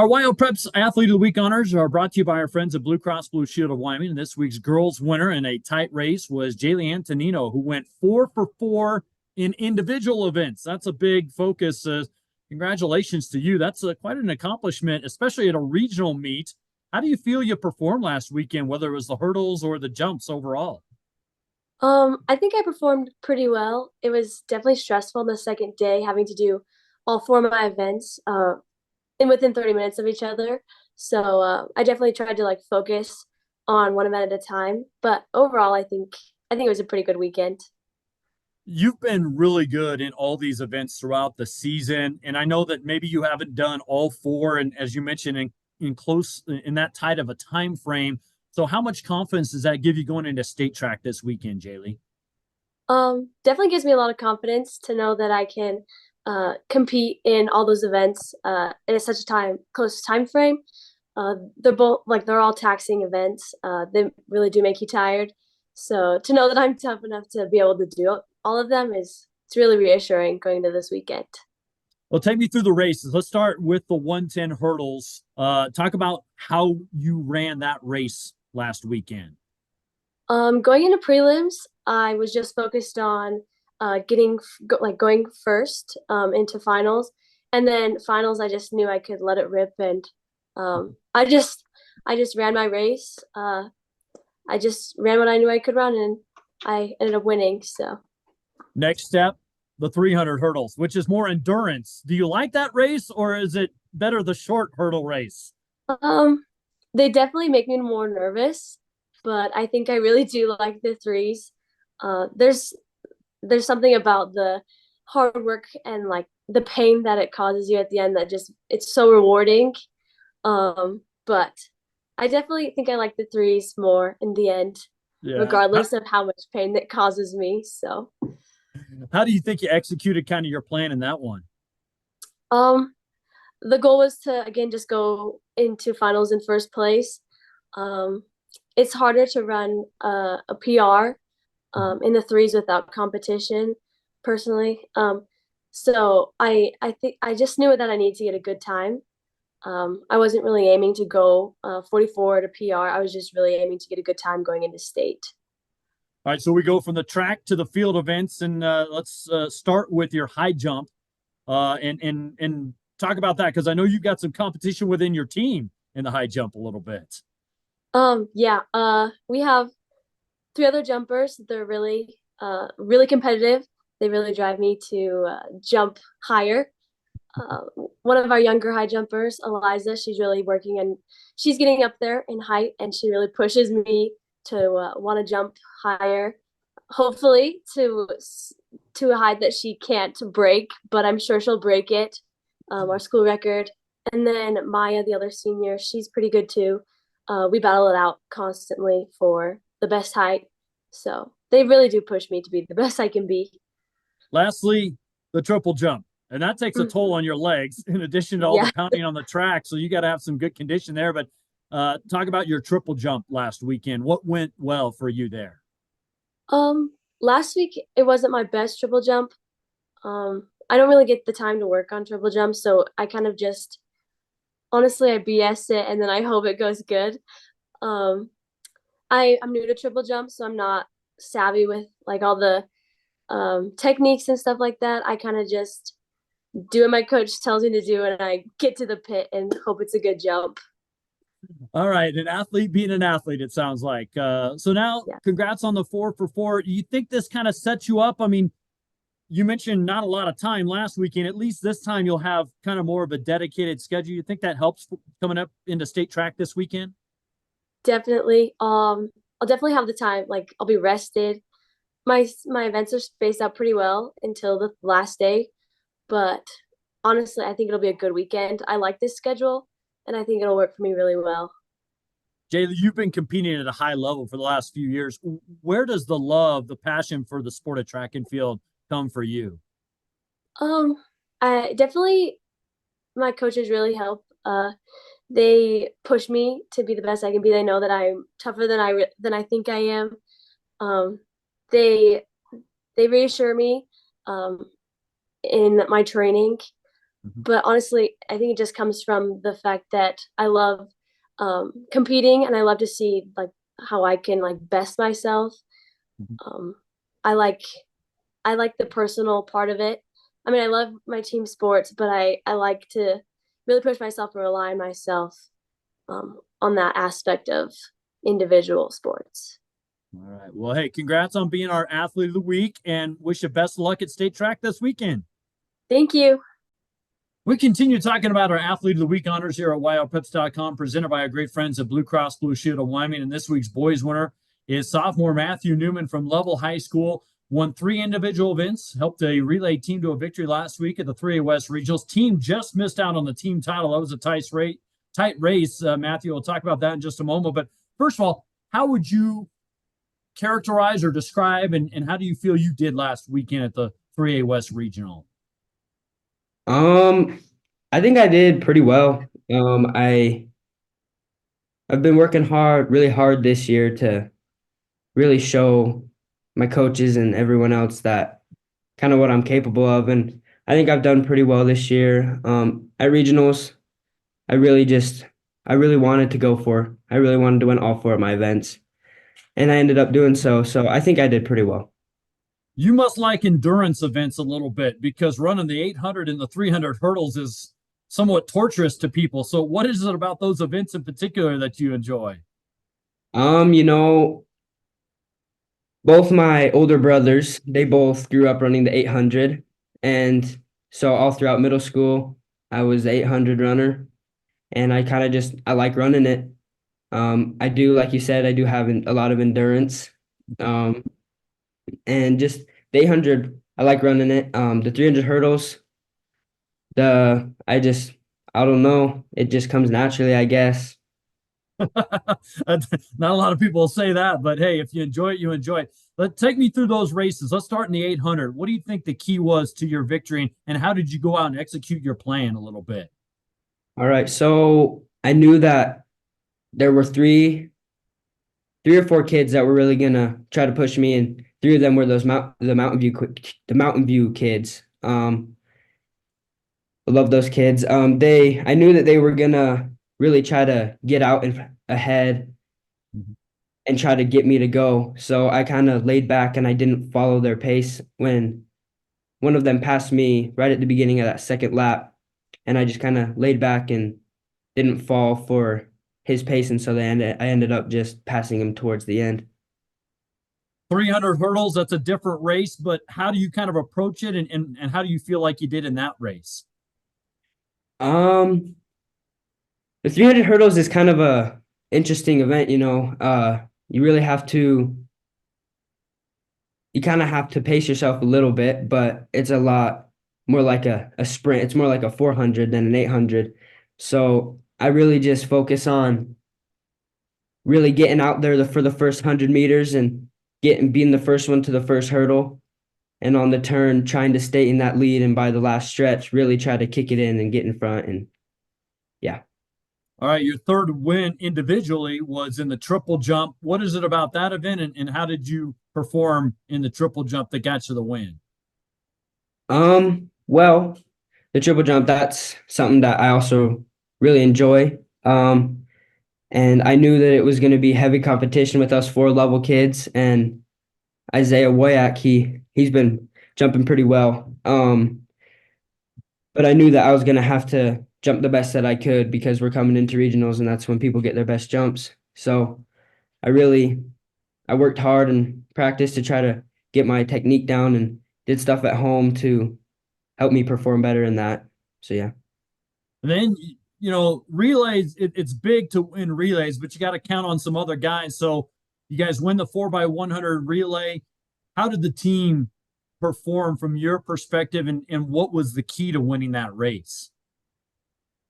Our Wyopreps Athlete of the Week honors are brought to you by our friends at Blue Cross Blue Shield of Wyoming. And this week's girls winner in a tight race was Jaylee Antonino, who went 4 for 4 in individual events. That's a big focus. Congratulations to you. That's quite an accomplishment, especially at a regional meet. How do you feel you performed last weekend, whether it was the hurdles or the jumps overall? I think I performed pretty well. It was definitely stressful the second day having to do all four of my events in within 30 minutes of each other. So I definitely tried to like focus on one event at a time. But overall, I think it was a pretty good weekend. You've been really good in all these events throughout the season, and I know that maybe you haven't done all four, and as you mentioned, in close in that tight of a time frame. So, how much confidence does that give you going into state track this weekend, Jaylee? Definitely gives me a lot of confidence to know that I can compete in all those events in such a close time frame. They're all taxing events. They really do make you tired. So to know that I'm tough enough to be able to do all of them is it's really reassuring going into this weekend. Well, take me through the races. Let's start with the 110 hurdles. Talk about how you ran that race last weekend. Going into prelims, I was just focused on going first into finals, and then finals. I just knew I could let it rip, and I just ran my race. I just ran what I knew I could run, and I ended up winning. So Next step, the 300 hurdles, which is more endurance. Do you like that race, or is it better the short hurdle race? um, they definitely make me more nervous, but I think I really do like the threes. There's something about the hard work and like the pain that it causes you at the end that just it's so rewarding. But I definitely think I like the threes more in the end, Yeah. regardless of how much pain that causes me. So, How do you think you executed kind of your plan in that one? um, the goal was to again just go into finals in first place. Um, it's harder to run a PR in the threes without competition, personally. So I think I just knew that I needed to get a good time. I wasn't really aiming to go 44 to PR. I was just really aiming to get a good time going into state. All right, so we go from the track to the field events, and let's start with your high jump, and talk about that because I know you've got some competition within your team in the high jump a little bit. Yeah. We have three other jumpers. They're really competitive. They really drive me to jump higher. Uh, One of our younger high jumpers, Eliza, she's really working and she's getting up there in height, and she really pushes me to want to jump higher. Hopefully to a height that she can't break, but I'm sure she'll break it. Our school record. And then Maya, the other senior, she's pretty good too. We battle it out constantly for the best height. So they really do push me to be the best I can be. Lastly, the triple jump, and that takes a toll on your legs in addition to all the Yeah. pounding on the track. So you got to have some good condition there. But talk about your triple jump last weekend. What went well for you there? Um, Last week it wasn't my best triple jump. I don't really get the time to work on triple jumps, so I kind of just honestly I BS it and then I hope it goes good. Um, I'm new to triple jump, so I'm not savvy with like all the techniques and stuff like that. I kind of just do what my coach tells me to do, and I get to the pit and hope it's a good jump. All right, an athlete being an athlete, it sounds like. So now, Yeah, congrats on the 4 for 4. Do you think this kind of sets you up? I mean, you mentioned not a lot of time last weekend. At least this time you'll have kind of more of a dedicated schedule. You think that helps coming up into state track this weekend? definitely. I'll definitely have the time. Like I'll be rested. My events are spaced out pretty well until the last day, but honestly, I think it'll be a good weekend. I like this schedule, and I think it'll work for me really well. Jaylee, you've been competing at a high level for the last few years. Where does the love, the passion for the sport of track and field come for you? Um, I definitely my coaches really help. They push me to be the best I can be. They know that I'm tougher than I think I am. Um, they they reassure me um, in my training. Mhm. But honestly, I think it just comes from the fact that I love competing, and I love to see like how I can like best myself. Mhm. Um, I like I like the personal part of it. I mean, I love my team sports, but I like to really push myself and rely on myself on that aspect of individual sports. All right. Well, hey, congrats on being our athlete of the week and wish you best of luck at state track this weekend. Thank you. We continue talking about our athlete of the week honors here at Wyopreps.com, presented by our great friends at Blue Cross Blue Shield of Wyoming. And this week's boys winner is sophomore Matthew Newman from Lovell High School. Won 3 individual events, helped a relay team to a victory last week at the 3A West Regionals. Team just missed out on the team title. That was a tight race. Matthew, we'll talk about that in just a moment. But first of all, how would you characterize or describe and how do you feel you did last weekend at the 3A West Regional? Um, I think I did pretty well. I've been working hard, really hard this year to really show my coaches and everyone else that kind of what I'm capable of, and I think I've done pretty well this year. At regionals, I really just I really wanted to go for. I really wanted to win all 4 of my events, and I ended up doing so. So I think I did pretty well. You must like endurance events a little bit because running the 800 and the 300 hurdles is somewhat torturous to people. So, what is it about those events in particular that you enjoy? You know, both my older brothers, they both grew up running the 800. And so all throughout middle school, I was the 800 runner. And I kind of just, I like running it. I do, like you said, I do have a lot of endurance. Um, and just the 800, I like running it. The 300 hurdles, I don't know. It just comes naturally, I guess. Not a lot of people will say that, but hey, if you enjoy it, you enjoy it. Let take me through those races. Let's start in the 800. What do you think the key was to your victory, and how did you go out and execute your plan a little bit? All right. So I knew that there were three or four kids that were really gonna try to push me, and 3 of them were the Mountain View kids. I love those kids. I knew that they were gonna really try to get out ahead Mhm. and try to get me to go. So I kind of laid back and I didn't follow their pace when one of them passed me right at the beginning of that second lap, and I just kind of laid back and didn't fall for his pace, and so I ended up just passing him towards the end. 300 hurdles, that's a different race, but how do you kind of approach it and how do you feel like you did in that race? Um, the 300 hurdles is kind of a interesting event, you know. You really have to you kind of have to pace yourself a little bit, but it's a lot more like a sprint. It's more like a 400 than an 800. So I really just focus on really getting out there for the first 100 meters and being the first one to the first hurdle. And on the turn, trying to stay in that lead. And by the last stretch, really try to kick it in and get in front. And yeah. All right, your third win individually was in the triple jump. What is it about that event, and how did you perform in the triple jump that got you the win? Well, the triple jump, that's something that I also really enjoy. And I knew that it was going to be heavy competition with us 4 level kids, and Isaiah Woyak, he's been jumping pretty well. But I knew that I was going to have to jump the best that I could because we're coming into regionals, and that's when people get their best jumps. So I really I worked hard and practiced to try to get my technique down and did stuff at home to help me perform better in that. So yeah. And then, relays, it's big to win relays, but you got to count on some other guys. So you guys win the 4x100 relay. How did the team perform from your perspective, and what was the key to winning that race?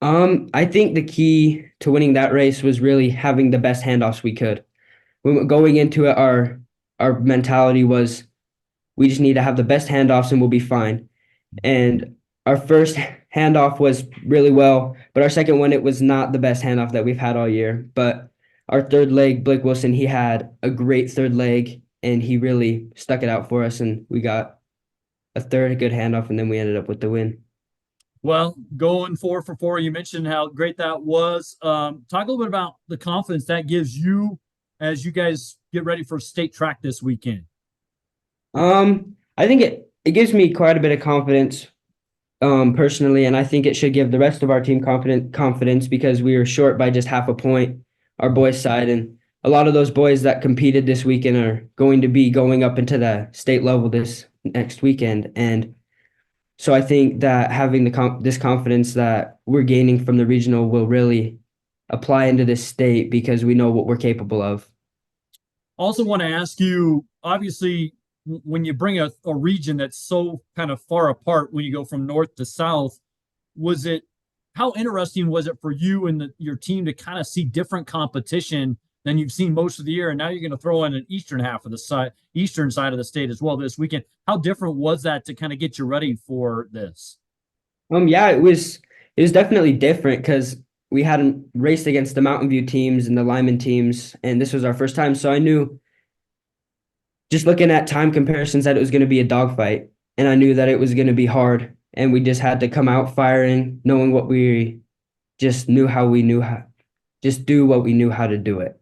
I think the key to winning that race was really having the best handoffs we could. When going into it, our mentality was we just need to have the best handoffs and we'll be fine. And our first handoff was really well, but our second one, it was not the best handoff that we've had all year. But our third leg, Blake Wilson, he had a great third leg and he really stuck it out for us, and we got a third good handoff, and then we ended up with the win. Well, going 4 for 4, you mentioned how great that was. Talk a little bit about the confidence that gives you as you guys get ready for state track this weekend. I think it gives me quite a bit of confidence, personally, and I think it should give the rest of our team confidence because we were short by just half a point, our boys' side, and a lot of those boys that competed this weekend are going to be going up into the state level this next weekend, and so I think that having this confidence that we're gaining from the regional will really apply into this state because we know what we're capable of. Also, want to ask you, obviously, when you bring a region that's so kind of far apart, when you go from north to south, how interesting was it for you and your team to kind of see different competition than you've seen most of the year? And now you're going to throw in an eastern side of the state as well this weekend. How different was that to kind of get you ready for this? Yeah, it was definitely different because we hadn't raced against the Mountain View teams and the Lyman teams, and this was our first time. So I knew just looking at time comparisons that it was going to be a dogfight, and I knew that it was going to be hard, and we just had to come out firing, knowing what we just knew how we knew how, just do what we knew how to do it.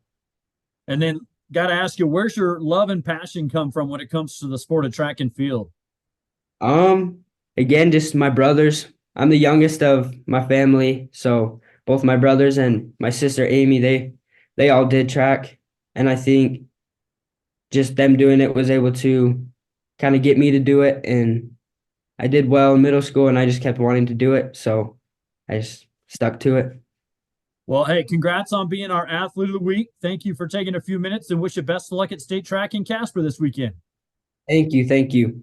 And then got to ask you, where's your love and passion come from when it comes to the sport of track and field? Again, just my brothers. I'm the youngest of my family, so both my brothers and my sister Amy, they all did track, and I think just them doing it was able to kind of get me to do it, and I did well in middle school, and I just kept wanting to do it, so I just stuck to it. Well, hey, congrats on being our athlete of the week. Thank you for taking a few minutes and wish you best of luck at state track in Casper this weekend. Thank you.